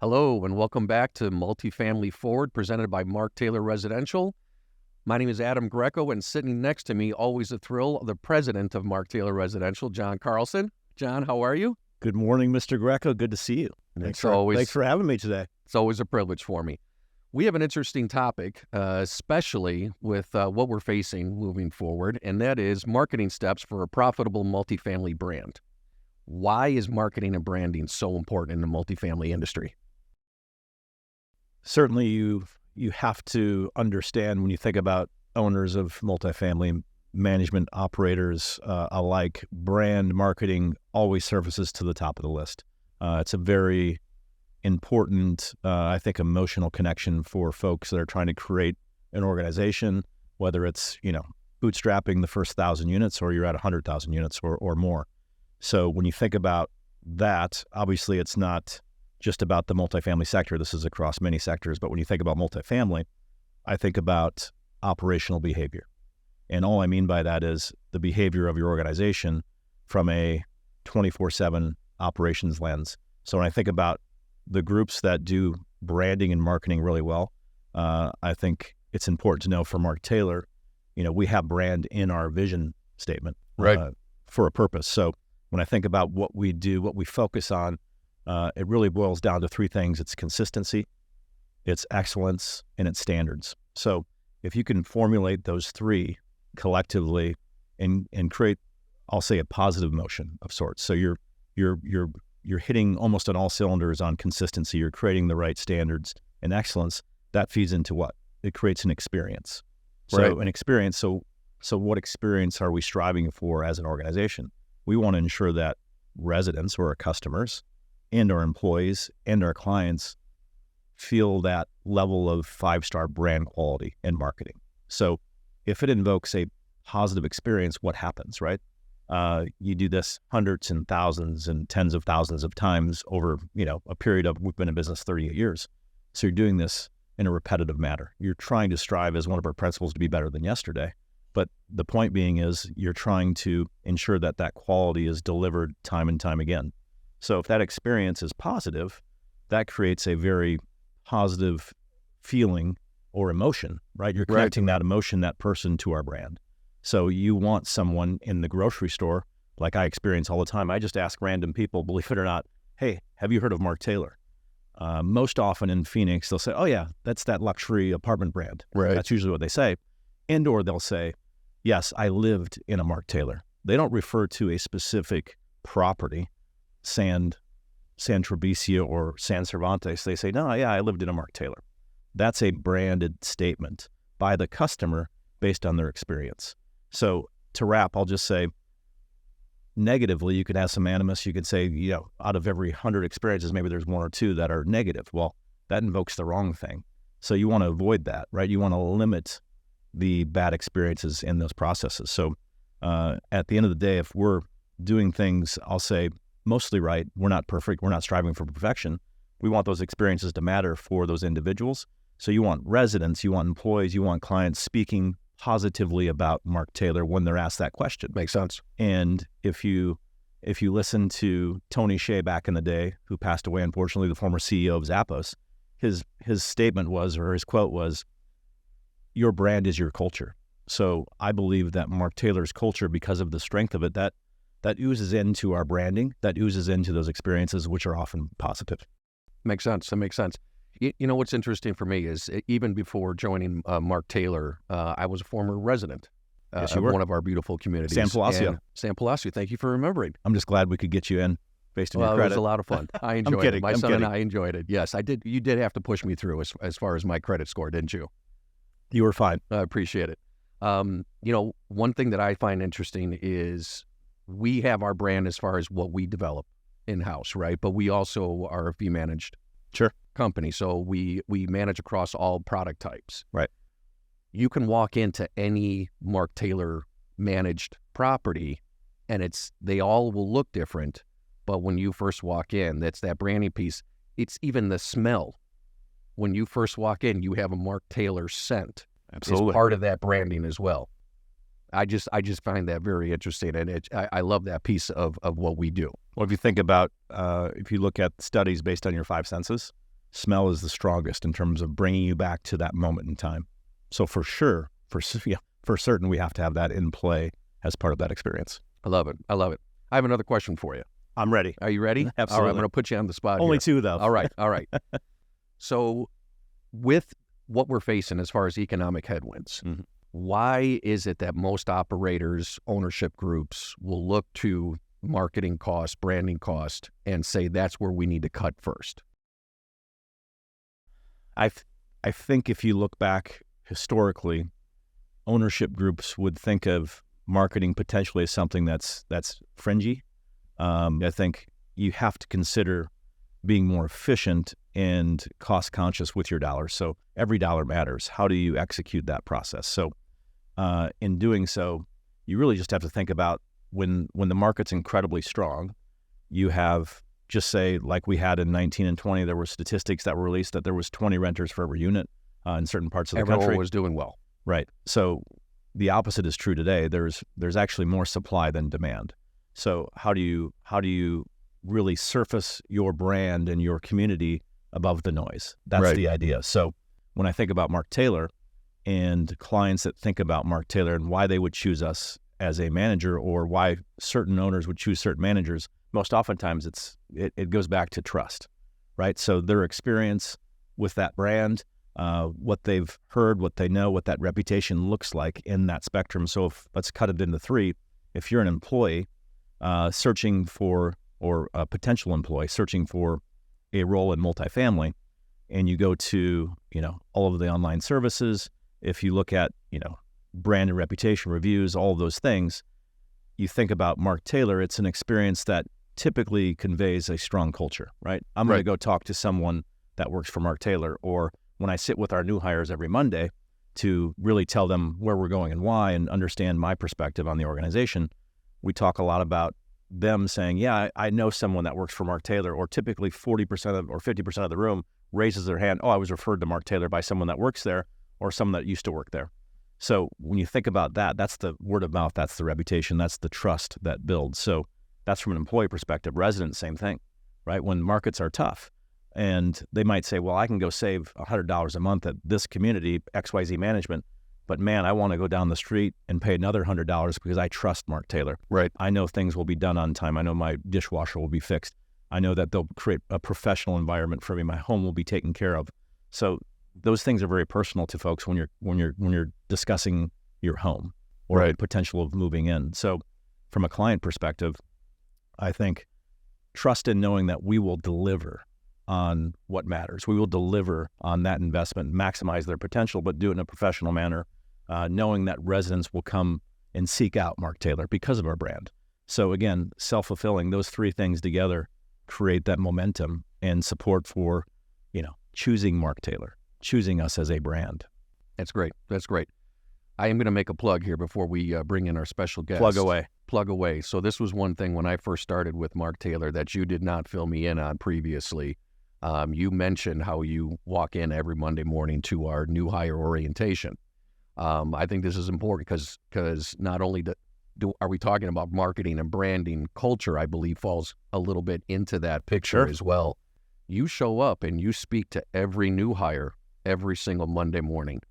Hello, and welcome back to Multifamily Forward, presented by Mark Taylor Residential. My name is Adam Greco, and sitting next to me, always a thrill, the president of Mark Taylor Residential, John Carlson. John, how are you? Good morning, Mr. Greco. Good to see you. Thanks for having me today. It's always a privilege for me. We have an interesting topic, especially with what we're facing moving forward, and that is marketing steps for a profitable multifamily brand. Why is marketing and branding so important in the multifamily industry? Certainly, you have to understand when you think about owners of multifamily, management operators alike, brand marketing always surfaces to the top of the list. It's a very important, I think, emotional connection for folks that are trying to create an organization, whether it's, bootstrapping the first 1,000 units or you're at 100,000 units or more. So when you think about that, obviously it's not just about the multifamily sector. This is across many sectors. But when you think about multifamily, I think about operational behavior. And all I mean by that is the behavior of your organization from a 24/7 operations lens. So when I think about the groups that do branding and marketing really well, I think it's important to know for Mark Taylor, we have brand in our vision statement, right, for a purpose. So when I think about what we do, what we focus on, it really boils down to three things. It's consistency, it's excellence, and it's standards. So if you can formulate those three collectively and create, I'll say, a positive motion of sorts. So you're hitting almost on all cylinders on consistency. You're creating the right standards and excellence. That feeds into what? It creates an experience. So right. An experience. So what experience are we striving for as an organization? We want to ensure that residents or our customers and our employees and our clients feel that level of 5-star brand quality and marketing. So if it invokes a positive experience, what happens, right? You do this hundreds and thousands and tens of thousands of times over, a period of, we've been in business 38 years. So you're doing this in a repetitive manner. You're trying to strive, as one of our principles, to be better than yesterday. But the point being is you're trying to ensure that quality is delivered time and time again. So if that experience is positive, that creates a very positive feeling or emotion, right? You're connecting that emotion, that person, to our brand. So you want someone in the grocery store, like I experience all the time. I just ask random people, believe it or not, hey, have you heard of Mark Taylor? Most often in Phoenix, they'll say, oh yeah, that's that luxury apartment brand. Right. That's usually what they say. And or they'll say, yes, I lived in a Mark Taylor. They don't refer to a specific property, San Travisio or San Cervantes. They say, no, yeah, I lived in a Mark Taylor. That's a branded statement by the customer based on their experience. So to wrap, I'll just say, negatively, you could have some animus. You could say, out of every 100 experiences, maybe there's one or two that are negative. Well, that invokes the wrong thing. So you want to avoid that, right? You want to limit the bad experiences in those processes. So at the end of the day, if we're doing things, I'll say, mostly right, we're not perfect, we're not striving for perfection. We want those experiences to matter for those individuals. So you want residents, you want employees, you want clients speaking positively about Mark Taylor when they're asked that question. Makes sense. And if you listen to Tony Hsieh back in the day, who passed away, unfortunately, the former CEO of Zappos, his statement was, or his quote was, your brand is your culture. So I believe that Mark Taylor's culture, because of the strength of it, that oozes into our branding, that oozes into those experiences, which are often positive. Makes sense. That makes sense. What's interesting for me is even before joining Mark Taylor, I was a former resident Yes, of one of our beautiful communities. San Palacio. San Palacio. Thank you for remembering. I'm just glad we could get you in based on your credit. It was a lot of fun. I enjoyed it. My son and I enjoyed it. Yes, I did. You did have to push me through as far as my credit score, didn't you? You were fine. I appreciate it. One thing that I find interesting is we have our brand as far as what we develop in-house, right? But we also are a fee-managed company, so we manage across all product types. Right. You can walk into any Mark Taylor managed property, and they all will look different, but when you first walk in, that's that branding piece. It's even the smell. When you first walk in, you have a Mark Taylor scent. Absolutely. It's part of that branding as well. I just find that very interesting, and I love that piece of what we do. Well, if you think about, if you look at studies based on your 5 senses, smell is the strongest in terms of bringing you back to that moment in time. So for sure, for certain, we have to have that in play as part of that experience. I love it. I love it. I have another question for you. I'm ready. Are you ready? Absolutely. All right, I'm going to put you on the spot Only here. two, though. All right. All right. So with what we're facing as far as economic headwinds, why is it that most operators, ownership groups will look to marketing cost, branding cost, and say that's where we need to cut first? I think if you look back historically, ownership groups would think of marketing potentially as something that's fringy. I think you have to consider being more efficient and cost conscious with your dollars. So every dollar matters. How do you execute that process? So in doing so, you really just have to think about when the market's incredibly strong, you have, just say like we had in 19 and 20, there were statistics that were released that there was 20 renters for every unit in certain parts of the country. Everyone was doing well. Right. So the opposite is true today. There's actually more supply than demand. So how do you really surface your brand and your community above the noise? That's Right. the idea. So when I think about Mark Taylor and clients that think about Mark Taylor and why they would choose us as a manager or why certain owners would choose certain managers, most oftentimes it goes back to trust, right? So their experience with that brand, what they've heard, what they know, what that reputation looks like in that spectrum. So let's cut it into three. If you're an employee searching for, or a potential employee searching for a role in multifamily, and you go to, all of the online services, if you look at, brand and reputation reviews, all of those things, you think about Mark Taylor, it's an experience that typically conveys a strong culture, right? I'm going to go talk to someone that works for Mark Taylor, or when I sit with our new hires every Monday to really tell them where we're going and why and understand my perspective on the organization, we talk a lot about them saying, yeah, I know someone that works for Mark Taylor, or typically 40% or 50% of the room raises their hand, oh, I was referred to Mark Taylor by someone that works there or someone that used to work there. So when you think about that, that's the word of mouth, that's the reputation, that's the trust that builds. So that's from an employee perspective. Residents, same thing, right? When markets are tough and they might say, well, I can go save $100 a month at this community, XYZ management, but man, I want to go down the street and pay another $100 because I trust Mark Taylor. Right. I know things will be done on time. I know my dishwasher will be fixed. I know that they'll create a professional environment for me. My home will be taken care of. So those things are very personal to folks when you're discussing your home or the potential of moving in. So from a client perspective, I think trust in knowing that we will deliver on what matters. We will deliver on that investment, maximize their potential, but do it in a professional manner, knowing that residents will come and seek out Mark Taylor because of our brand. So again, self-fulfilling, those three things together create that momentum and support for, choosing Mark Taylor, choosing us as a brand. That's great. That's great. I am going to make a plug here before we bring in our special guest. Plug away. Plug away. So this was one thing when I first started with Mark Taylor that you did not fill me in on previously. You mentioned how you walk in every Monday morning to our new hire orientation. I think this is important because not only are we talking about marketing and branding, culture, I believe, falls a little bit into that picture as well. You show up and you speak to every new hire every single Monday morning.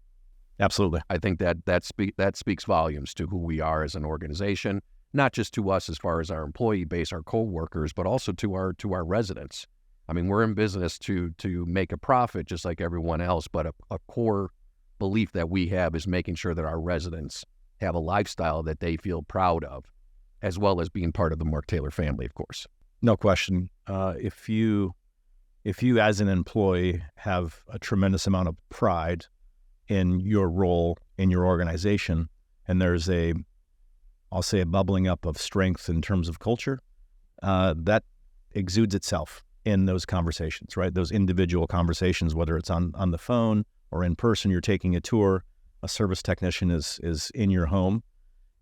Absolutely. I think that speaks volumes to who we are as an organization, not just to us as far as our employee base, our coworkers, but also to our residents. I mean, we're in business to make a profit just like everyone else, but a core belief that we have is making sure that our residents have a lifestyle that they feel proud of, as well as being part of the Mark Taylor family, of course. No question. If you as an employee have a tremendous amount of pride in your role in your organization, and there's I'll say a bubbling up of strength in terms of culture, that exudes itself in those conversations, right? Those individual conversations, whether it's on the phone or in person, you're taking a tour, a service technician is in your home.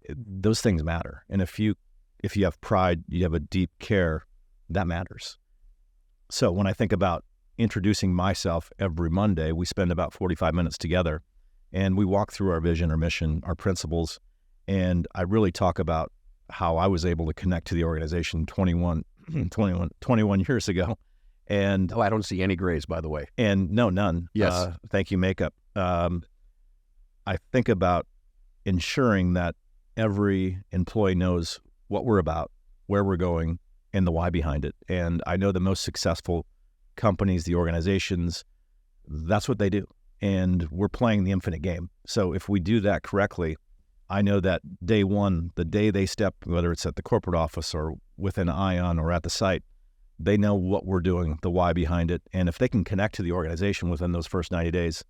Those things matter. And if you have pride, you have a deep care, that matters. So when I think about introducing myself every Monday, we spend about 45 minutes together and we walk through our vision, our mission, our principles. And I really talk about how I was able to connect to the organization 21 years ago And I don't see any grays, by the way. And no, none. Yes. Thank you, makeup. I think about ensuring that every employee knows what we're about, where we're going, and the why behind it. And I know the most successful companies, the organizations, that's what they do. And we're playing the infinite game. So if we do that correctly, I know that day one, the day they step, whether it's at the corporate office or within Ion or at the site, they know what we're doing, the why behind it. And if they can connect to the organization within those first 90 days,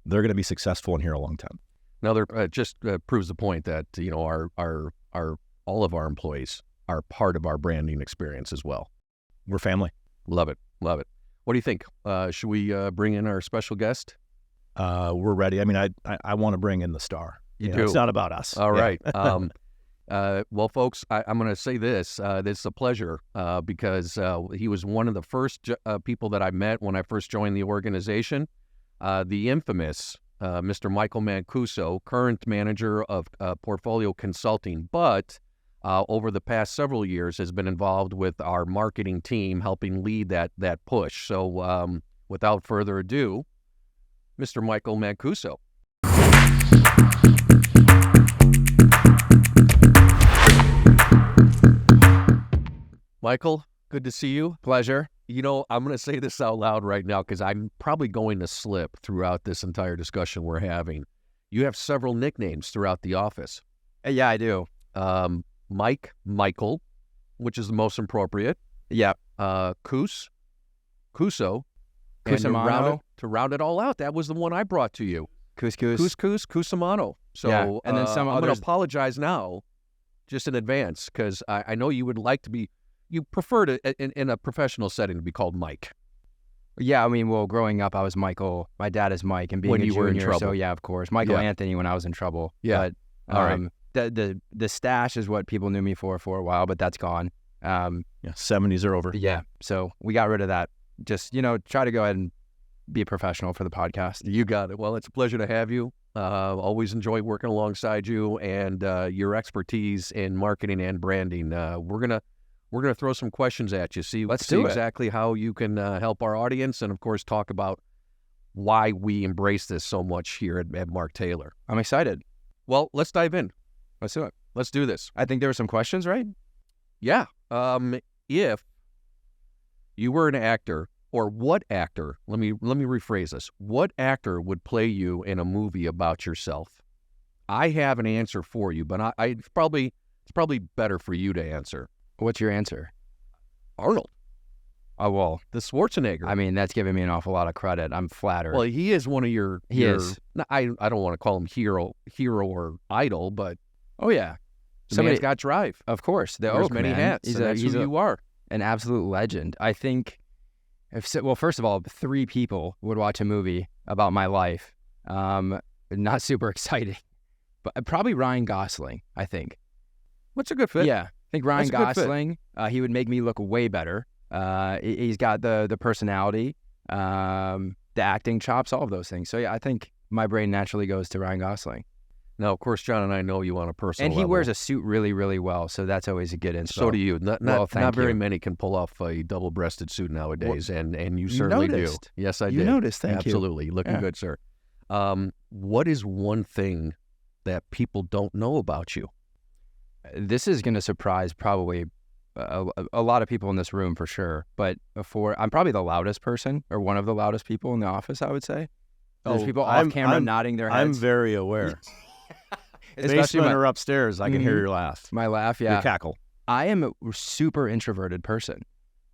they're going to be successful and here a long time. Another just proves the point that, you know, our all of our employees are part of our branding experience as well. We're family. Love it. Love it. What do you think? Should we bring in our special guest? We're ready. I mean, I want to bring in the star. You do. It's not about us. All right. Well, folks, I'm going to say this. This is a pleasure because he was one of the first people that I met when I first joined the organization. The infamous Mr. Michael Mancuso, current manager of portfolio consulting, but over the past several years has been involved with our marketing team, helping lead that push. So without further ado, Mr. Michael Mancuso. Michael, good to see you. Pleasure. You know, I'm going to say this out loud right now because I'm probably going to slip throughout this entire discussion we're having. You have several nicknames throughout the office. Yeah, I do. Michael, which is the most appropriate. Yeah. Cuso. And Cusimano. to round it all out, that was the one I brought to you. Cusimano. So, yeah. And then some I'm others. going to apologize now, just in advance, because I know you would like to be. You prefer to, in a professional setting, to be called Mike. Yeah, I mean, well, growing up, I was Michael. My dad is Mike, and being When a you junior, were in trouble. so yeah, of course. Michael Anthony when I was in trouble. Yeah. But All right. the stash is what people knew me for a while, but that's gone. 70s are over. Yeah, so we got rid of that. Just, try to go ahead and be a professional for the podcast. You got it. Well, it's a pleasure to have you. Always enjoy working alongside you and your expertise in marketing and branding. We're gonna throw some questions at you. Let's do it. Exactly how you can help our audience, and of course, talk about why we embrace this so much here at Mark Taylor. I'm excited. Well, let's dive in. Let's do it. Let's do this. I think there were some questions, right? Yeah. If you were an actor, or what actor? Let me rephrase this. What actor would play you in a movie about yourself? I have an answer for you, but it's probably better for you to answer. What's your answer? Arnold. Oh, well, The Schwarzenegger. I mean, that's giving me an awful lot of credit. I'm flattered. Well, he is one of your. He is. I don't want to call him hero or idol, but oh yeah, the man's got drive. Of course, the Wears Oak many man. hats. That's who you are. An absolute legend. I think. Well, first of all, 3 people would watch a movie about my life. Not super exciting, but probably Ryan Gosling. I think. What's a good fit? Yeah, I think Ryan That's a good fit. Gosling. He would make me look way better. He's got the personality, the acting chops, all of those things. So yeah, I think my brain naturally goes to Ryan Gosling. Now, of course, John and I know you on a personal And he level. wears a suit really, really well, so that's always a good inspo. So do you. Not thank very you. many can pull off a double-breasted suit nowadays, and you You certainly noticed. do. Yes, I did. You noticed, thank you. Absolutely. Looking Yeah. good, sir. What is one thing that people don't know about you? This is going to surprise probably a lot of people in this room for sure, but I'm probably the loudest person, or one of the loudest people in the office, I would say. There's people off camera nodding their heads. I'm very aware. Especially Basement or upstairs, I can hear your laugh. my laugh, yeah. Your cackle. I am a super introverted person.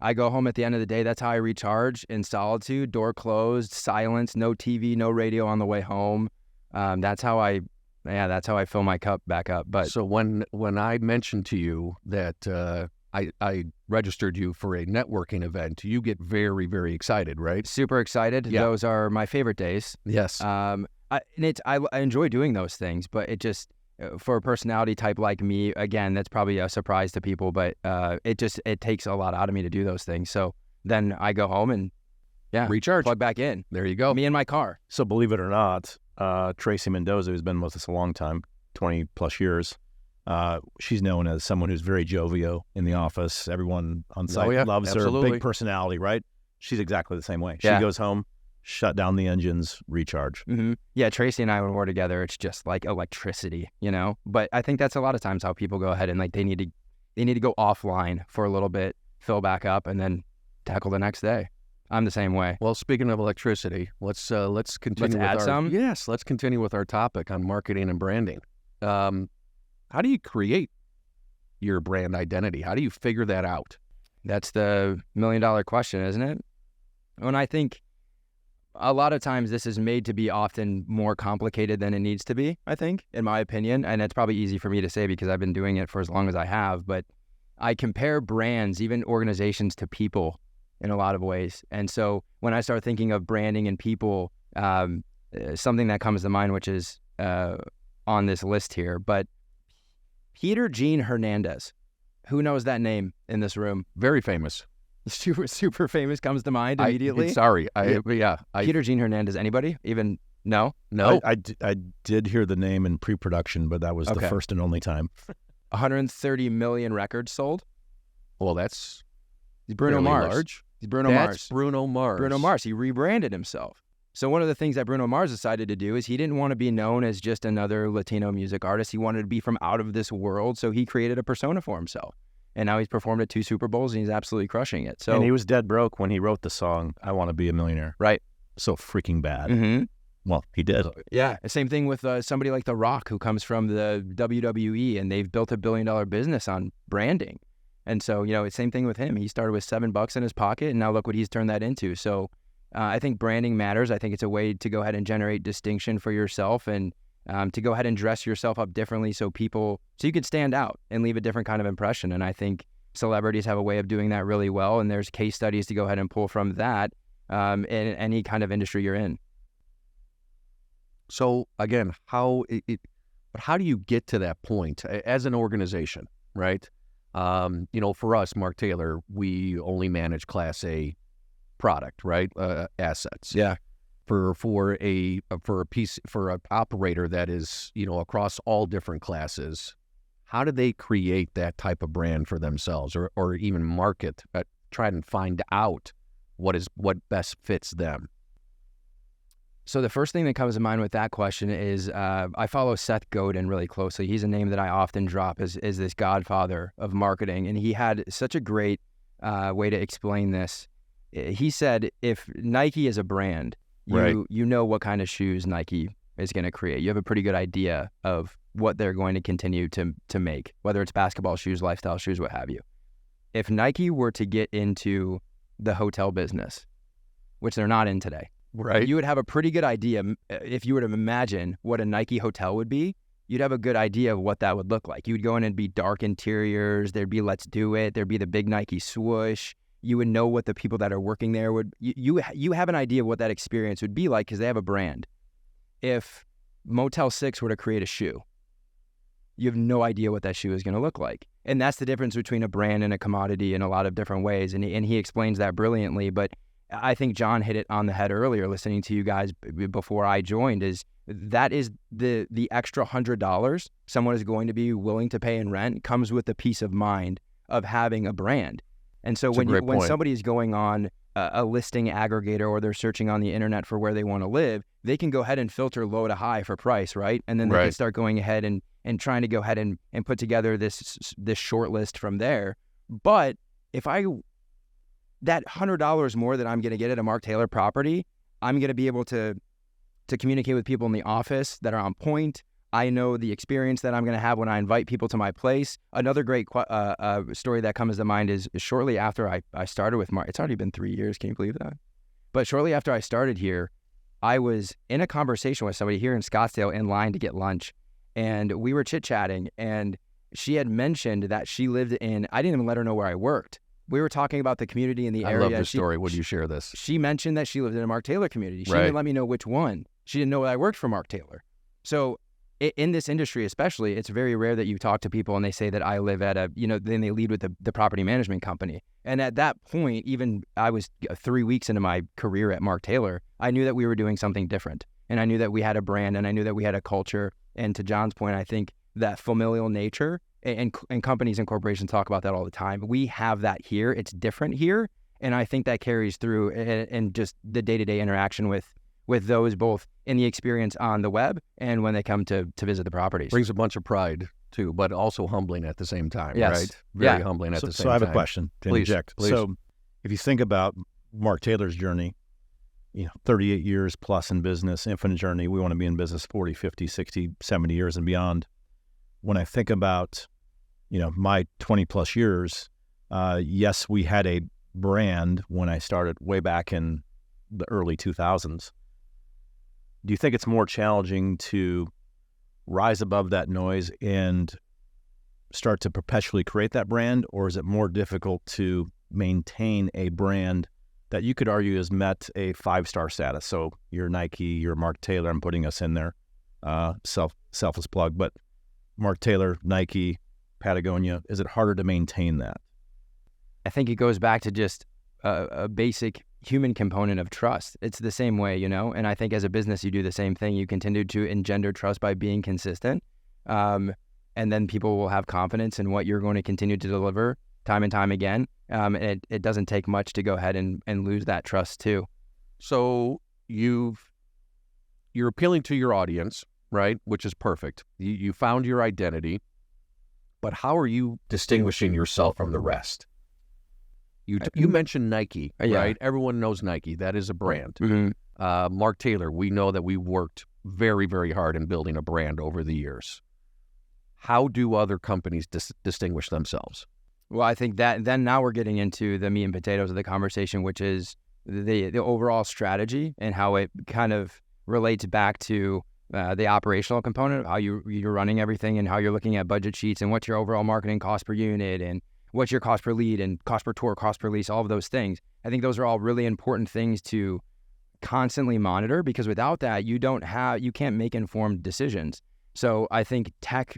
I go home at the end of the day. That's how I recharge, in solitude, door closed, silence, no TV, no radio on the way home. That's how I fill my cup back up. But So when I mentioned to you that I registered you for a networking event, you get very, very excited, right? super excited. Yeah. Those are my favorite days. Yes. I enjoy doing those things, but it just, for a personality type like me, again, that's probably a surprise to people, but it takes a lot out of me to do those things. So then I go home and Recharge. plug back in. There you go. Me and my car. So believe it or not, Tracy Mendoza, who's been with us a long time, 20 plus years, she's known as someone who's very jovial in the office. Everyone on site loves absolutely. her, big personality, right? She's exactly the same way. Yeah. She goes home, shut down the engines, recharge. Mm-hmm. Yeah, Tracy and I, when we're together, it's just like electricity, you know? But I think that's a lot of times how people go ahead and like they need to go offline for a little bit, fill back up, and then tackle the next day. I'm the same way. Well, speaking of electricity, let's continue. Let's add some? Yes, let's continue with our topic on marketing and branding. How do you create your brand identity? How do you figure that out? That's the $1 million question, isn't it? And I think a lot of times this is made to be often more complicated than it needs to be, I think, in my opinion. And it's probably easy for me to say because I've been doing it for as long as I have. But I compare brands, even organizations, to people in a lot of ways. And so when I start thinking of branding and people, something that comes to mind, which is on this list here, but Peter Gene Hernandez. Who knows that name in this room? Very famous. Super famous comes to mind immediately. Peter Gene Hernandez. Anybody? Even no? I did hear the name in pre-production, but that was the first and only time. 130 million records sold. Well, that's Bruno Mars. Large. He's Bruno Mars. Bruno Mars. Bruno Mars. He rebranded himself. So one of the things that Bruno Mars decided to do is he didn't want to be known as just another Latino music artist. He wanted to be from out of this world. So he created a persona for himself. And now he's performed at 2 Super Bowls and he's absolutely crushing it. So, and he was dead broke when he wrote the song, I Want to Be a Millionaire. Right. So freaking bad. Mm-hmm. Well, he did. Yeah. Same thing with somebody like The Rock, who comes from the WWE, and they've built $1 billion business on branding. And so, you know, it's same thing with him. He started with $7 in his pocket, and now look what he's turned that into. So I think branding matters. I think it's a way to go ahead and generate distinction for yourself and to go ahead and dress yourself up differently so you could stand out and leave a different kind of impression. And I think celebrities have a way of doing that really well. And there's case studies to go ahead and pull from that in any kind of industry you're in. So again, how do you get to that point as an organization, right? For us, Mark Taylor, we only manage Class A product, right? Assets. Yeah. For an operator that is, across all different classes, how do they create that type of brand for themselves, or even market, try and find out what best fits them? So the first thing that comes to mind with that question is I follow Seth Godin really closely. He's a name that I often drop as this godfather of marketing, and he had such a great way to explain this. He said, if Nike is a brand, you know what kind of shoes Nike is going to create. You have a pretty good idea of what they're going to continue to make, whether it's basketball shoes, lifestyle shoes, what have you. If Nike were to get into the hotel business, which they're not in today, right, you would have a pretty good idea. If you were to imagine what a Nike hotel would be, you'd have a good idea of what that would look like. You would go in and be dark interiors. There'd be Let's Do It. There'd be the big Nike swoosh. You would know what the people that are working there would, you have an idea of what that experience would be like because they have a brand. If Motel 6 were to create a shoe, you have no idea what that shoe is going to look like. And that's the difference between a brand and a commodity in a lot of different ways. And he explains that brilliantly. But I think John hit it on the head earlier, listening to you guys before I joined, is that is the extra $100 someone is going to be willing to pay in rent comes with the peace of mind of having a brand. And so when somebody is going on a listing aggregator or they're searching on the internet for where they want to live, they can go ahead and filter low to high for price, right? And then they can start going ahead and trying to go ahead and put together this short list from there. But if that $100 more that I'm going to get at a Mark Taylor property, I'm going to be able to communicate with people in the office that are on point. I know the experience that I'm going to have when I invite people to my place. Another great story that comes to mind is shortly after I started with Mark. It's already been 3 years. Can you believe that? But shortly after I started here, I was in a conversation with somebody here in Scottsdale in line to get lunch. And we were chit-chatting. And she had mentioned that she lived in, I didn't even let her know where I worked. We were talking about the community in the area. I love this story. Would you share this? She mentioned that she lived in a Mark Taylor community. She didn't let me know which one. She didn't know I worked for Mark Taylor. So in this industry especially, it's very rare that you talk to people and they say that I live at then they lead with the property management company. And at that point, even I was 3 weeks into my career at Mark Taylor, I knew that we were doing something different. And I knew that we had a brand and I knew that we had a culture. And to John's point, I think that familial nature and companies and corporations talk about that all the time. We have that here. It's different here. And I think that carries through in just the day-to-day interaction with those, both in the experience on the web and when they come to visit the properties. Brings a bunch of pride too, but also humbling at the same time, Yes. right? Very Yeah. humbling at the same time. So I have a question to Please, interject. please. So if you think about Mark Taylor's journey, 38 years plus in business, infinite journey, we want to be in business 40, 50, 60, 70 years and beyond. When I think about, my 20 plus years, yes, we had a brand when I started way back in the early 2000s. Do you think it's more challenging to rise above that noise and start to perpetually create that brand, or is it more difficult to maintain a brand that you could argue has met a 5-star status? So you're Nike, you're Mark Taylor, I'm putting us in there, selfless plug, but Mark Taylor, Nike, Patagonia, is it harder to maintain that? I think it goes back to just a basic human component of trust. It's the same way, and I think as a business, you do the same thing. You continue to engender trust by being consistent. And then people will have confidence in what you're going to continue to deliver time and time again. And it doesn't take much to go ahead and lose that trust too. So you're appealing to your audience, right? Which is perfect. You found your identity, but how are you distinguishing yourself from the rest? You mentioned Nike, right? Everyone knows Nike. That is a brand. Mm-hmm. Mark Taylor, we know that we worked very, very hard in building a brand over the years. How do other companies distinguish themselves? Well, I think that then now we're getting into the meat and potatoes of the conversation, which is the overall strategy and how it kind of relates back to the operational component of how you're running everything and how you're looking at budget sheets and what's your overall marketing cost per unit and what's your cost per lead and cost per tour, cost per lease, all of those things. I think those are all really important things to constantly monitor, because without that, you can't make informed decisions. So I think tech,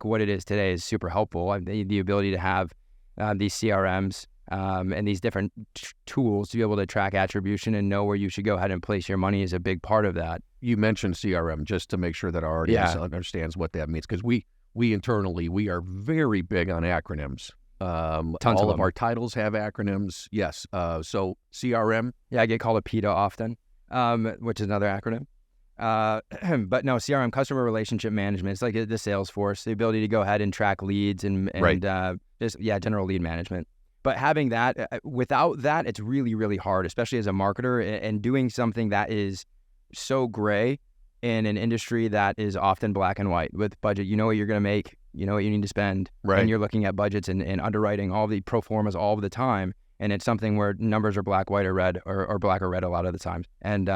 what it is today, is super helpful. The ability to have these CRMs and these different tools to be able to track attribution and know where you should go ahead and place your money is a big part of that. You mentioned CRM, just to make sure that our audience understands what that means, because we internally, we are very big on acronyms. All of our titles have acronyms. Yes. So CRM. Yeah, I get called a PITA often, which is another acronym. But no, CRM, customer relationship management. It's like the Salesforce, the ability to go ahead and track leads and general lead management. But having that, without that, it's really, really hard, especially as a marketer, and doing something that is so gray in an industry that is often black and white with budget. You know what you're going to make, you know what you need to spend, and you're looking at budgets and underwriting all the pro formas all of the time. And it's something where numbers are black, white, or red, or black or red a lot of the times. And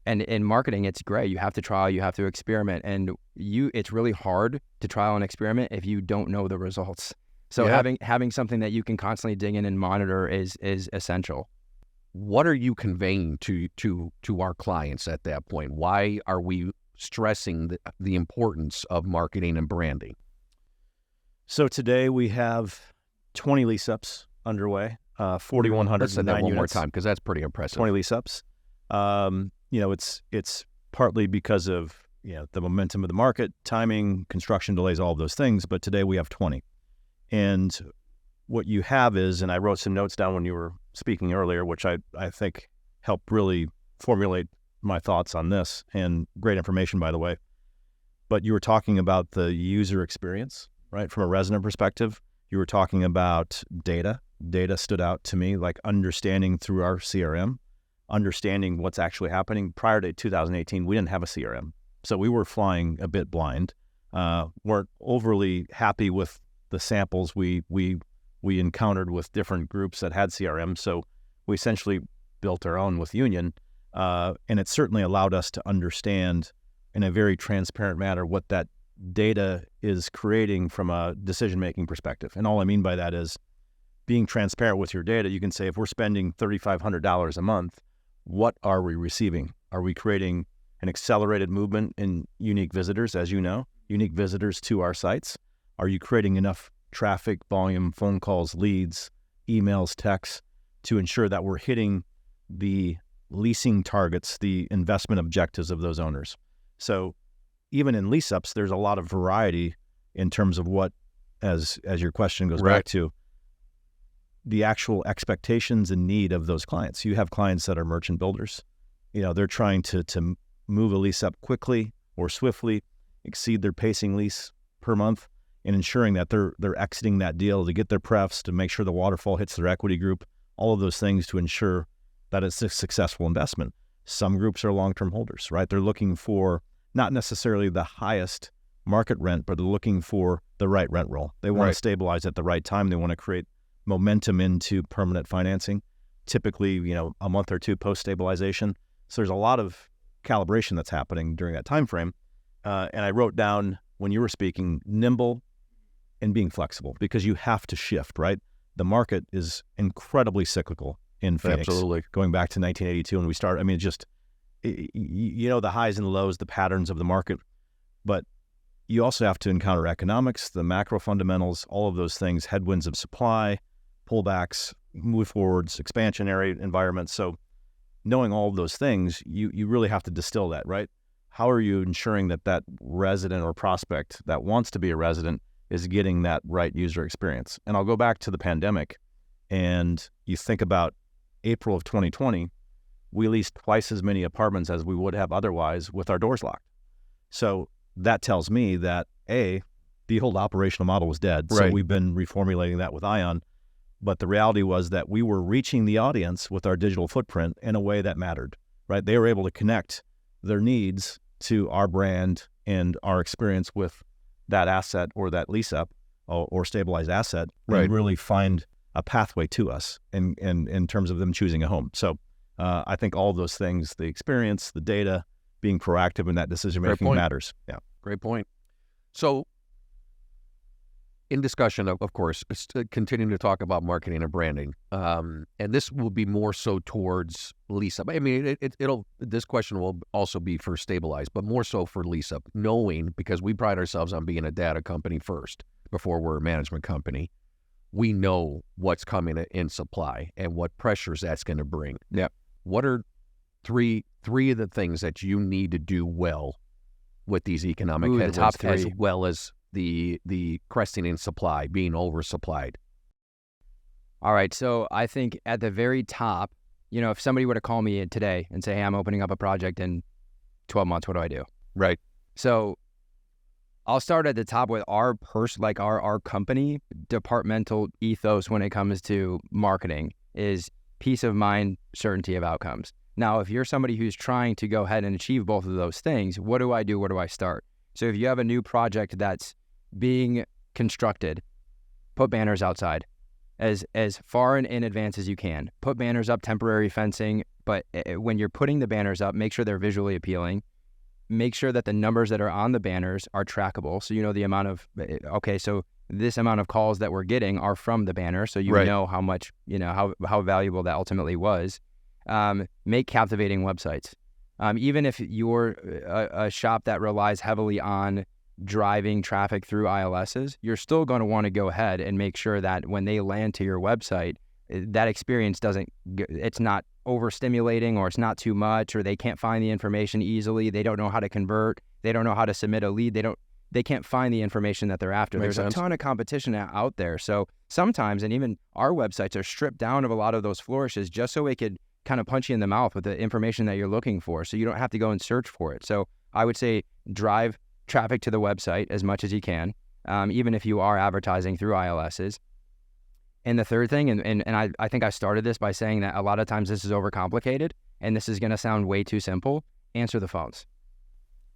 in marketing, it's gray. You have to trial, you have to experiment, and it's really hard to trial and experiment if you don't know the results. So having something that you can constantly dig in and monitor is essential. What are you conveying to our clients at that point? Why are we stressing the importance of marketing and branding? So today we have 20 lease-ups underway, 4,109 Let's say that one units. more time, because that's pretty impressive. 20 lease-ups. It's partly because of the momentum of the market, timing, construction delays, all of those things. But today we have 20. And what you have is, and I wrote some notes down when you were speaking earlier, which I think helped really formulate my thoughts on this, and great information, by the way. But you were talking about the user experience, right? From a resident perspective, you were talking about data. Data stood out to me, like understanding through our CRM, understanding what's actually happening. Prior to 2018, we didn't have a CRM. So we were flying a bit blind, weren't overly happy with the samples we encountered with different groups that had CRM. So we essentially built our own with Union. And it certainly allowed us to understand in a very transparent manner what that data is creating from a decision-making perspective. And all I mean by that is being transparent with your data. You can say, if we're spending $3,500 a month, what are we receiving? Are we creating an accelerated movement in unique visitors, as you know, unique visitors to our sites? Are you creating enough traffic, volume, phone calls, leads, emails, texts to ensure that we're hitting the leasing targets, the investment objectives of those owners? So even in lease-ups, there's a lot of variety in terms of what, as your question goes back to, the actual expectations and need of those clients. You have clients that are merchant builders. They're trying to move a lease up quickly or swiftly, exceed their pacing lease per month, and ensuring that they're exiting that deal to get their prefs, to make sure the waterfall hits their equity group, all of those things to ensure that it's a successful investment. Some groups are long-term holders, right? They're looking for not necessarily the highest market rent, but they're looking for the right rent roll. They want to stabilize at the right time. They want to create momentum into permanent financing, typically, a month or two post-stabilization. So there's a lot of calibration that's happening during that time frame. And I wrote down, when you were speaking, nimble and being flexible, because you have to shift, right? The market is incredibly cyclical in Phoenix. Absolutely. Going back to 1982 when we started, the highs and lows, the patterns of the market, but you also have to encounter economics, the macro fundamentals, all of those things, headwinds of supply, pullbacks, move forwards, expansionary environments. So knowing all of those things, you really have to distill that, right? How are you ensuring that resident or prospect that wants to be a resident is getting that right user experience? And I'll go back to the pandemic, and you think about April of 2020, we leased twice as many apartments as we would have otherwise with our doors locked. So that tells me that the old operational model was dead. So we've been reformulating that with Ion. But the reality was that we were reaching the audience with our digital footprint in a way that mattered, right? They were able to connect their needs to our brand and our experience with that asset or that lease up or stabilized asset, and really find a pathway to us in terms of them choosing a home. So I think all of those things, the experience, the data, being proactive in that decision-making matters. Yeah. Great point. So in discussion, of course, continuing to talk about marketing and branding, and this will be more so towards lease up. I mean, this question will also be for stabilized, but more so for lease up, knowing, because we pride ourselves on being a data company first before we're a management company. We know what's coming in supply and what pressures that's going to bring. Yeah. What are three of the things that you need to do well with these economic headwinds, the top three, as well as the cresting in supply, being oversupplied? All right. So I think at the very top, if somebody were to call me today and say, hey, I'm opening up a project in 12 months, what do I do? Right. So I'll start at the top with our company departmental ethos when it comes to marketing is peace of mind, certainty of outcomes. Now, if you're somebody who's trying to go ahead and achieve both of those things, what do I do? Where do I start? So if you have a new project that's being constructed, put banners outside as far in advance as you can. Put banners up, temporary fencing, but when you're putting the banners up, make sure they're visually appealing. Make sure that the numbers that are on the banners are trackable. So you know the amount of, so this amount of calls that we're getting are from the banner. So you know how much, how valuable that ultimately was. Make captivating websites. Even if you're a shop that relies heavily on driving traffic through ILSs, you're still going to want to go ahead and make sure that when they land to your website, that experience it's not overstimulating, or it's not too much, or they can't find the information easily. They don't know how to convert. They don't know how to submit a lead. They can't find the information that they're after. There's a ton of competition out there. So sometimes, and even our websites are stripped down of a lot of those flourishes just so it could kind of punch you in the mouth with the information that you're looking for, so you don't have to go and search for it. So I would say drive traffic to the website as much as you can, even if you are advertising through ILSs. And the third thing, and I think I started this by saying that a lot of times this is overcomplicated, and this is going to sound way too simple, answer the phones.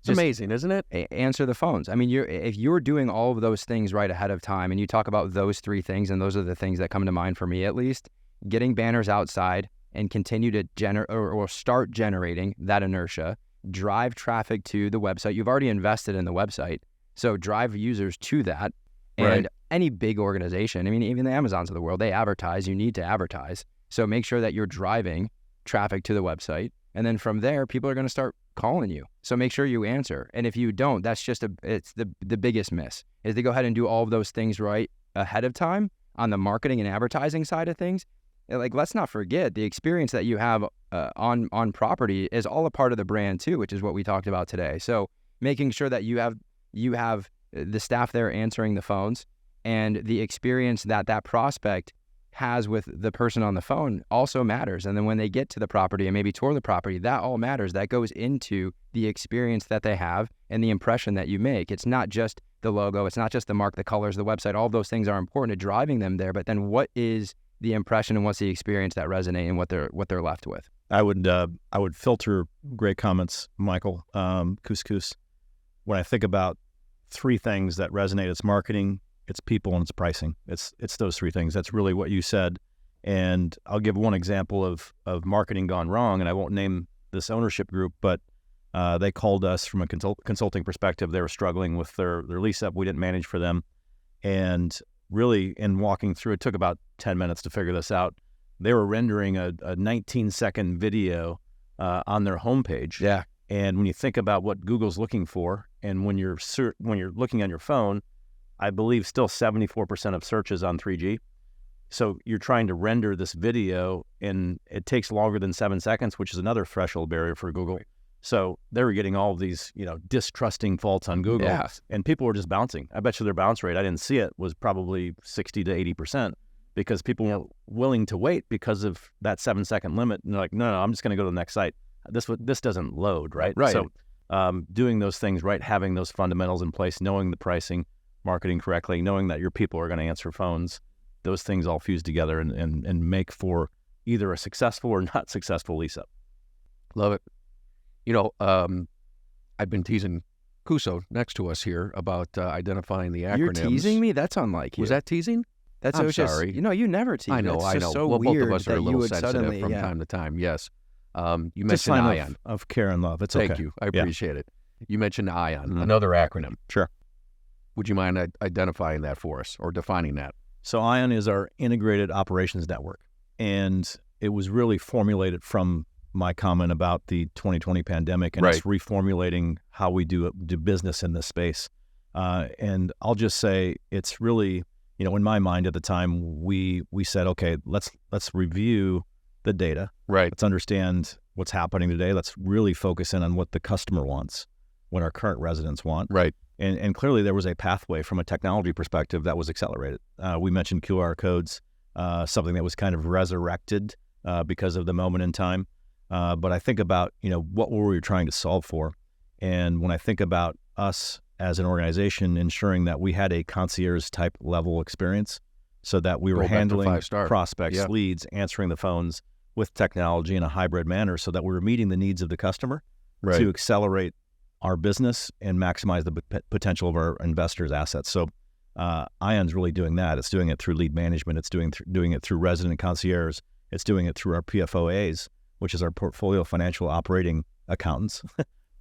It's amazing, isn't it? Answer the phones. I mean, if you're doing all of those things right ahead of time, and you talk about those three things, and those are the things that come to mind for me at least, getting banners outside and continue to generate or start generating that inertia, drive traffic to the website. You've already invested in the website, so drive users to that. And any big organization, I mean, even the Amazons of the world, they advertise. You need to advertise. So make sure that you're driving traffic to the website. And then from there, people are going to start calling you. So make sure you answer. And if you don't, that's just it's the biggest miss, is to go ahead and do all of those things right ahead of time on the marketing and advertising side of things. Like, let's not forget the experience that you have on property is all a part of the brand too, which is what we talked about today. So making sure that you have the staff there answering the phones, and the experience that prospect has with the person on the phone also matters. And then when they get to the property and maybe tour the property, that all matters. That goes into the experience that they have and the impression that you make. It's not just the logo. It's not just the mark, the colors, the website. All those things are important to driving them there. But then what is the impression and what's the experience that resonate and what they're left with? I would filter great comments, Michael. Couscous. When I think about three things that resonate, it's marketing, it's people, and it's pricing. It's those three things. That's really what you said. And I'll give one example of marketing gone wrong, and I won't name this ownership group, but they called us from a consulting perspective. They were struggling with their lease up. We didn't manage for them. And really, in walking through, it took about 10 minutes to figure this out. They were rendering a 19-second video on their homepage. Yeah. And when you think about what Google's looking for, and when you're looking on your phone, I believe still 74% of searches on 3G. So you're trying to render this video, and it takes longer than 7 seconds, which is another threshold barrier for Google. Right. So they were getting all of these, distrusting faults on Google, and people were just bouncing. I bet you their bounce rate, I didn't see it, was probably 60 to 80%, because people weren't willing to wait because of that 7-second limit. And they're like, no, I'm just going to go to the next site. This doesn't load, right? Right. So doing those things right, having those fundamentals in place, knowing the pricing, marketing correctly, knowing that your people are going to answer phones, those things all fuse together and make for either a successful or not successful lease up. Love it. I've been teasing Cuso next to us here about identifying the acronyms. You're teasing me? That's unlike you. Was that teasing? I'm sorry. You never tease. I know. It's just so well, both weird of us are a that little you would sensitive suddenly, from time to time. Yes. You It's a mentioned sign ION. of care and love. It's Thank okay. you. I appreciate it. You mentioned ION, Mhm. another acronym. Sure. Would you mind identifying that for us or defining that? So ION is our integrated operations network, and it was really formulated from my comment about the 2020 pandemic, and it's reformulating how we do business in this space. And I'll just say it's really, in my mind at the time, we said, okay, let's review the data. Right. Let's understand what's happening today. Let's really focus in on what the customer wants, what our current residents want. Right. And clearly there was a pathway from a technology perspective that was accelerated. We mentioned QR codes, something that was kind of resurrected because of the moment in time. But I think about, what were we trying to solve for? And when I think about us as an organization, ensuring that we had a concierge type level experience so that we were handling prospects, leads, answering the phones with technology in a hybrid manner so that we were meeting the needs of the customer to accelerate our business and maximize the potential of our investors' assets. So ION's really doing that. It's doing it through lead management. It's doing it through resident concierge. It's doing it through our PFOAs, which is our portfolio financial operating accountants.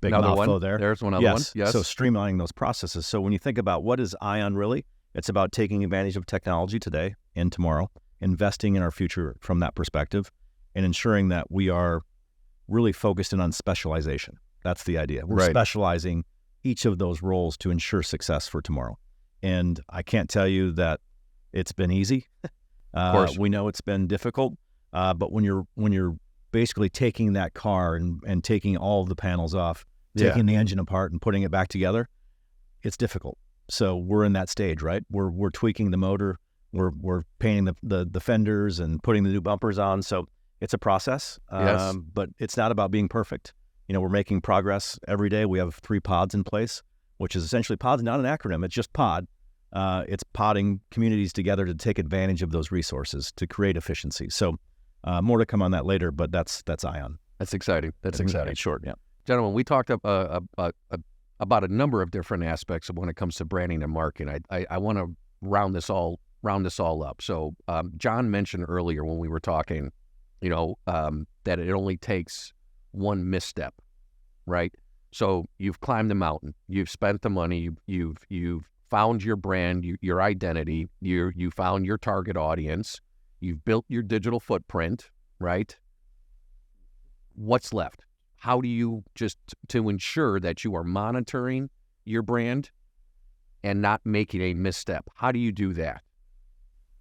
Big mouthful there. There's one other one. Yes. So streamlining those processes. So when you think about what is ION really, it's about taking advantage of technology today and tomorrow, investing in our future from that perspective, and ensuring that we are really focused in on specialization. That's the idea. We're specializing each of those roles to ensure success for tomorrow. And I can't tell you that it's been easy. Of course. We know it's been difficult, but when you're basically taking that car and taking all of the panels off, taking the engine apart and putting it back together, it's difficult. So we're in that stage, right? We're tweaking the motor, we're painting the fenders and putting the new bumpers on. So it's a process, but it's not about being perfect. We're making progress every day. We have 3 pods in place, which is essentially pods, not an acronym. It's just pod. It's podding communities together to take advantage of those resources to create efficiency. So more to come on that later, but that's ION. That's exciting. That's exciting. Short, yeah. Gentlemen, we talked about a number of different aspects of when it comes to branding and marketing. I want to round this all up. So John mentioned earlier when we were talking, that it only takes one misstep, right? So you've climbed the mountain, you've spent the money, you've found your brand, your identity, you found your target audience, you've built your digital footprint, right? What's left? How do you to ensure that you are monitoring your brand and not making a misstep? How do you do that?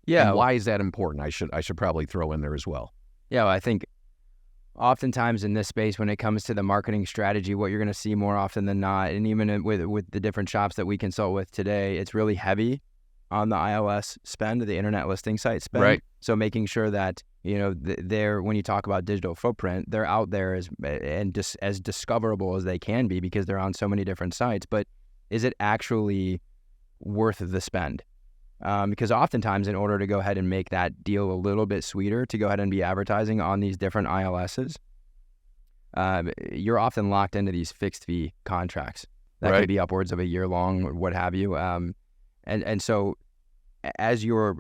Yeah. And why is that important? I should probably throw in there as well. Yeah, well, I think oftentimes in this space, when it comes to the marketing strategy, what you're going to see more often than not, and even with the different shops that we consult with today, it's really heavy on the ILS spend, the internet listing site spend. Right. So making sure that, they're, when you talk about digital footprint, they're out there as discoverable as they can be because they're on so many different sites. But is it actually worth the spend? Because oftentimes, in order to go ahead and make that deal a little bit sweeter, to go ahead and be advertising on these different ILSs, you're often locked into these fixed fee contracts that can be upwards of a year long, or what have you. And so as you're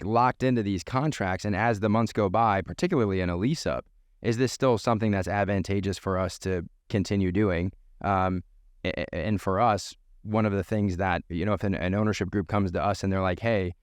locked into these contracts, and as the months go by, particularly in a lease up, is this still something that's advantageous for us to continue doing? And for us, one of the things that, if an ownership group comes to us and they're like, hey,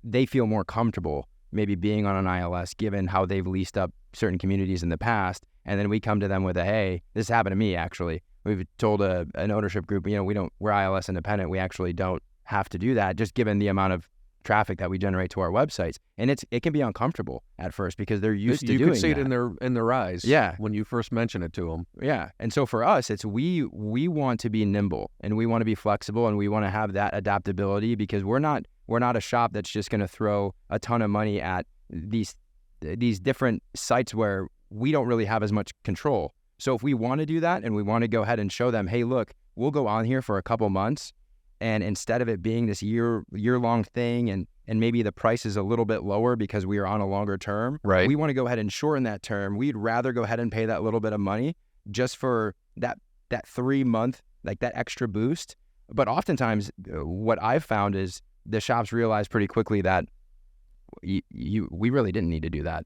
they feel more comfortable maybe being on an ILS given how they've leased up certain communities in the past, and then we come to them with hey, this happened to me actually. We've told an ownership group, we're ILS independent. We actually don't have to do that, just given the amount of traffic that we generate to our websites. And it can be uncomfortable at first because they're used to doing that. You can see it in their eyes. Yeah. When you first mention it to them. Yeah. And so for us, it's we want to be nimble, and we want to be flexible, and we want to have that adaptability, because we're not a shop that's just going to throw a ton of money at these different sites where we don't really have as much control. So if we want to do that, and we want to go ahead and show them, hey, look, we'll go on here for a couple months, and instead of it being this year-long thing, and maybe the price is a little bit lower because we are on a longer term, we want to go ahead and shorten that term. We'd rather go ahead and pay that little bit of money just for that 3 month, like that extra boost. But oftentimes what I've found is the shops realize pretty quickly that we really didn't need to do that.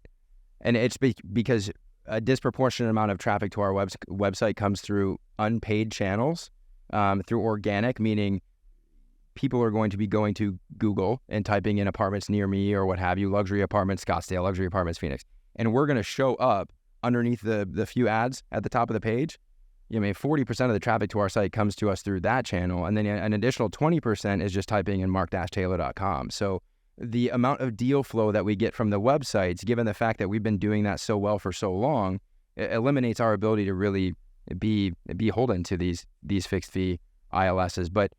And it's because a disproportionate amount of traffic to our website comes through unpaid channels, through organic, meaning people are going to be going to Google and typing in apartments near me or what have you, luxury apartments, Scottsdale, luxury apartments, Phoenix. And we're going to show up underneath the few ads at the top of the page. 40% of the traffic to our site comes to us through that channel. And then an additional 20% is just typing in mark-taylor.com. So the amount of deal flow that we get from the websites, given the fact that we've been doing that so well for so long, it eliminates our ability to really be beholden to these fixed fee ILSs. But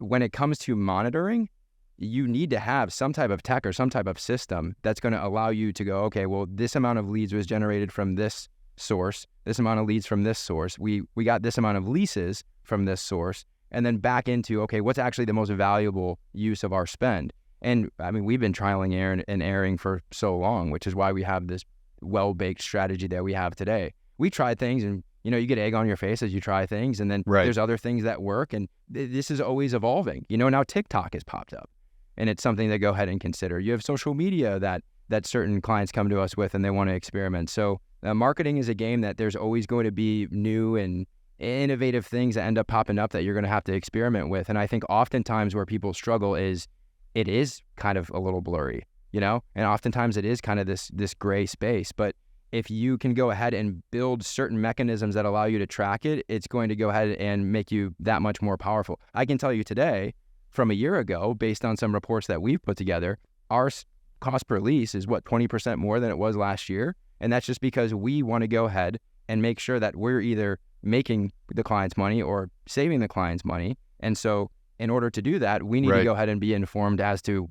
when it comes to monitoring, you need to have some type of tech or some type of system that's going to allow you to go, okay, well, this amount of leads was generated from this source, this amount of leads from this source, we got this amount of leases from this source, and then back into, okay, what's actually the most valuable use of our spend? And I mean, we've been trialing and erring for so long, which is why we have this well-baked strategy that we have today. We tried things, and you get egg on your face as you try things, and then there's other things that work, and this is always evolving. Now TikTok has popped up, and it's something to go ahead and consider. You have social media that certain clients come to us with, and they want to experiment. So marketing is a game that there's always going to be new and innovative things that end up popping up that you're going to have to experiment with. And I think oftentimes where people struggle is it is kind of a little blurry, and oftentimes it is kind of this gray space. But if you can go ahead and build certain mechanisms that allow you to track it, it's going to go ahead and make you that much more powerful. I can tell you today, from a year ago, based on some reports that we've put together, our cost per lease is 20% more than it was last year. And that's just because we want to go ahead and make sure that we're either making the client's money or saving the client's money. And so in order to do that, we need to go ahead and be informed as to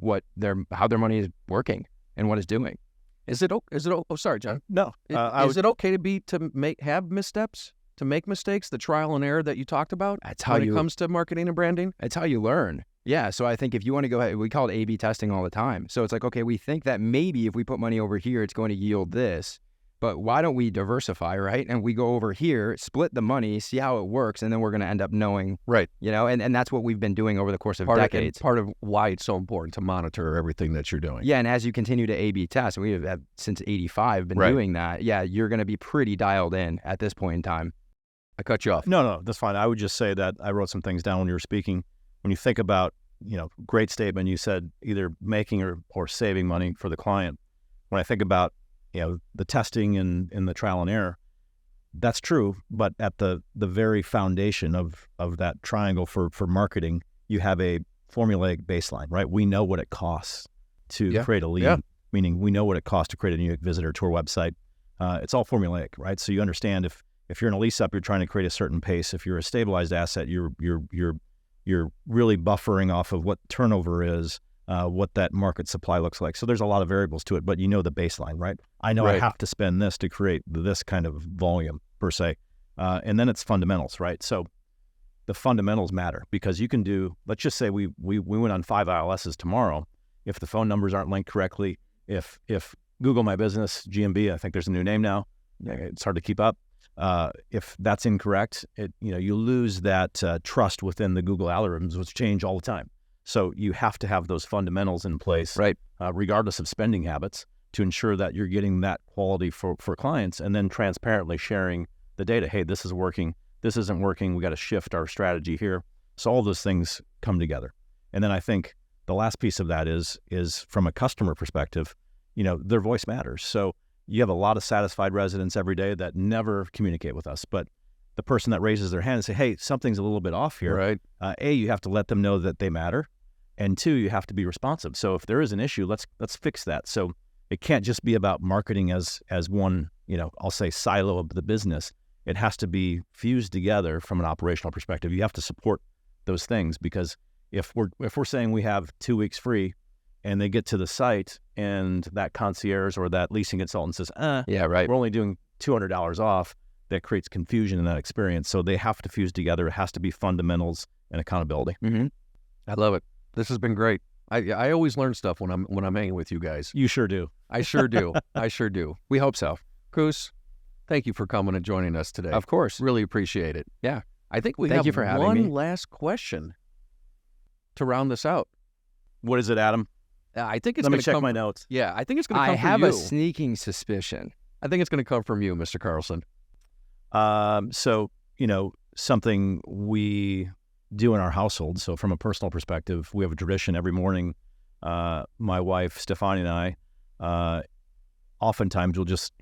how their money is working and what it's doing. Is it? Oh, sorry, John. No. Is it okay to have missteps, to make mistakes, the trial and error that you talked about? That's how when it comes to marketing and branding. It's how you learn. Yeah. So I think if you want to go ahead, we call it A/B testing all the time. So it's like, okay, we think that maybe if we put money over here, it's going to yield this. But why don't we diversify, right? And we go over here, split the money, see how it works, and then we're going to end up knowing, and that's what we've been doing over the course of decades. Part of why it's so important to monitor everything that you're doing. Yeah, and as you continue to A/B test, and we have since '85 been doing that, you're going to be pretty dialed in at this point in time. I cut you off. No, that's fine. I would just say that I wrote some things down when you were speaking. When you think about, great statement, you said either making or saving money for the client. When I think about the testing and the trial and error, that's true. But at the very foundation of that triangle for marketing, you have a formulaic baseline, right? We know what it costs to create a lead, meaning we know what it costs to create a unique visitor to our website. It's all formulaic, right? So you understand if you're in a lease up, you're trying to create a certain pace. If you're a stabilized asset, you're really buffering off of what turnover is. what that market supply looks like. So there's a lot of variables to it, but you know the baseline, right? I know Right. I have to spend this to create this kind of volume per se. And then it's fundamentals, right? So the fundamentals matter because you can do, let's just say we went on 5 ILSs tomorrow. If the phone numbers aren't linked correctly, if Google My Business, GMB, I think there's a new name now, it's hard to keep up. If that's incorrect, you lose that trust within the Google algorithms, which change all the time. So you have to have those fundamentals in place, Right. Regardless of spending habits, to ensure that you're getting that quality for clients, and then transparently sharing the data. Hey, this is working. This isn't working. We got to shift our strategy here. So all those things come together. And then I think the last piece of that is from a customer perspective, their voice matters. So you have a lot of satisfied residents every day that never communicate with us, but the person that raises their hand and say, hey, something's a little bit off here. Right. A, you have to let them know that they matter. And 2, you have to be responsive. So if there is an issue, let's fix that. So it can't just be about marketing as one, I'll say silo of the business. It has to be fused together from an operational perspective. You have to support those things, because if we're saying we have 2 weeks free and they get to the site and that concierge or that leasing consultant says, Yeah, right. we're only doing $200 off, that creates confusion in that experience. So they have to fuse together. It has to be fundamentals and accountability. Mm-hmm. I love it. This has been great. I always learn stuff when I'm hanging with you guys. You sure do. I sure do. I sure do. We hope so. Cruz, thank you for coming and joining us today. Of course. Really appreciate it. Yeah. I think we Thank have you for having one me. last question to round this out. What is it, Adam? I think it's Let going me to check come. my notes. Yeah, I think it's going to I come from have you. a sneaking suspicion. I think it's going to come from you, Mr. Carlson. So, something we do in our household. So from a personal perspective, we have a tradition every morning. My wife, Stefani, and I, oftentimes we'll just,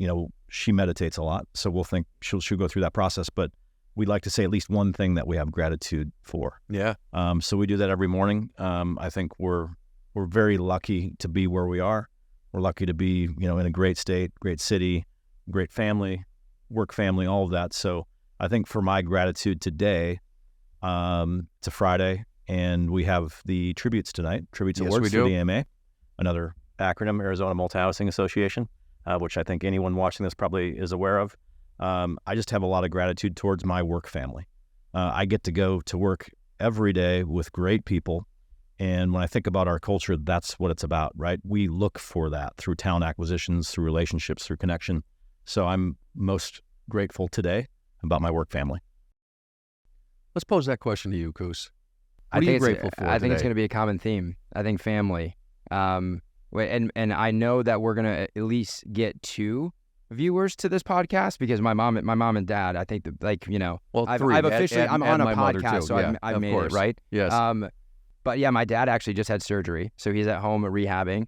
she meditates a lot. So we'll think she'll go through that process, but we'd like to say at least one thing that we have gratitude for. Yeah. So we do that every morning. I think we're very lucky to be where we are. We're lucky to be, in a great state, great city, great family, work family, all of that. So I think for my gratitude today, it's a Friday and we have the tributes tonight, tributes Yes, awards we for do. the AMA, another acronym, Arizona Multi-Housing Association, which I think anyone watching this probably is aware of. I just have a lot of gratitude towards my work family. I get to go to work every day with great people. And when I think about our culture, that's what it's about, right? We look for that through talent acquisitions, through relationships, through connection. So I'm most grateful today about my work family. Let's pose that question to you, Coos. I What are think you it's, grateful for I think it's today? going to be a common theme. I think family. And I know that we're going to at least get 2 viewers to this podcast, because my mom and dad, I think that, Well, I've 3. officially, I'm on a my mother, podcast, too. so Yeah, I've of made course. it, right? Yes. But yeah, my dad actually just had surgery, so he's at home rehabbing.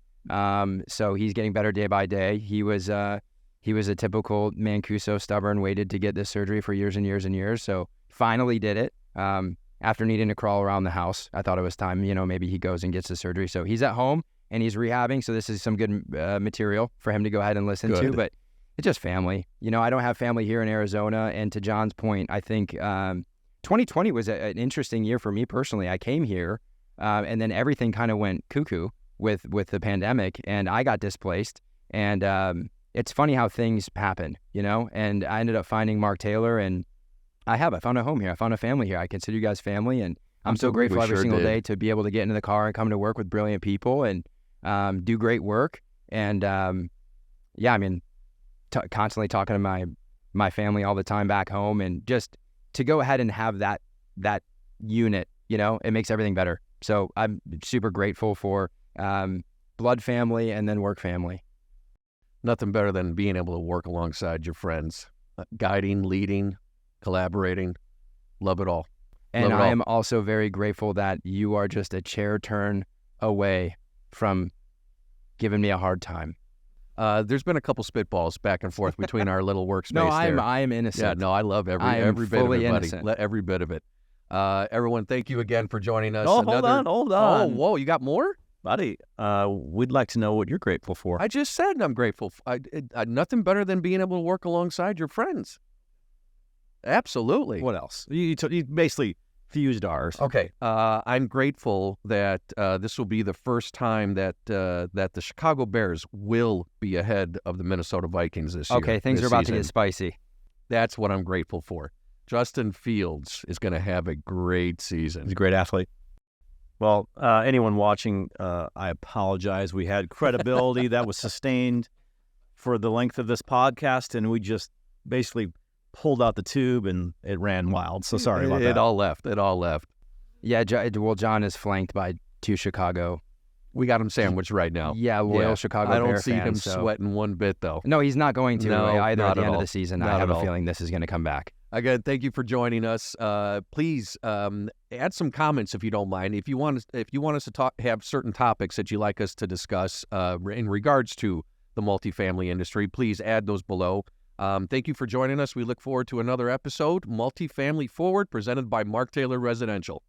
So he's getting better day by day. He was a typical Mancuso, stubborn, waited to get this surgery for years and years and years. So finally did it. After needing to crawl around the house, I thought it was time, maybe he goes and gets the surgery. So he's at home and he's rehabbing. So this is some good material for him to go ahead and listen to. Good. But it's just family. I don't have family here in Arizona. And to John's point, I think 2020 was an interesting year for me personally. I came here and then everything kind of went cuckoo with the pandemic, and I got displaced. And it's funny how things happen, and I ended up finding Mark Taylor, and I found a home here. I found a family here. I consider you guys family, and I'm so grateful We every sure single did. day to be able to get into the car and come to work with brilliant people and do great work. And constantly talking to my family all the time back home, and just to go ahead and have that unit, it makes everything better. So I'm super grateful for blood family and then work family. Nothing better than being able to work alongside your friends, guiding, leading, collaborating. Love it all. And Love it I all. am also very grateful that you are just a chair turn away from giving me a hard time. There's been a couple spitballs back and forth between our little workspace No, there. I am innocent. Yeah, no, I love I am every bit of fully it, buddy. innocent. Every bit of it. Everyone, thank you again for joining us. Oh, hold on. Oh, whoa, you got more? Buddy, we'd like to know what you're grateful for. I just said I'm grateful. Nothing better than being able to work alongside your friends. Absolutely. What else? You basically fused ours. Okay. I'm grateful that this will be the first time that the Chicago Bears will be ahead of the Minnesota Vikings this year. Okay, things this are about season. to get spicy. That's what I'm grateful for. Justin Fields is going to have a great season. He's a great athlete. Well, anyone watching, I apologize. We had credibility that was sustained for the length of this podcast, and we just basically pulled out the tube and it ran wild. So sorry about that. It all left. Yeah, well, John is flanked by two Chicago. We got him sandwiched right now. Yeah, loyal Chicago I don't Bear see fans, him so. sweating one bit, though. No, he's not going to No, either not at the at end all. of the season. Not I have at a all. feeling this is going to come back. Again, thank you for joining us. Please add some comments if you don't mind. If you want us to have certain topics that you like us to discuss in regards to the multifamily industry, please add those below. Thank you for joining us. We look forward to another episode, Multifamily Forward, presented by Mark Taylor Residential.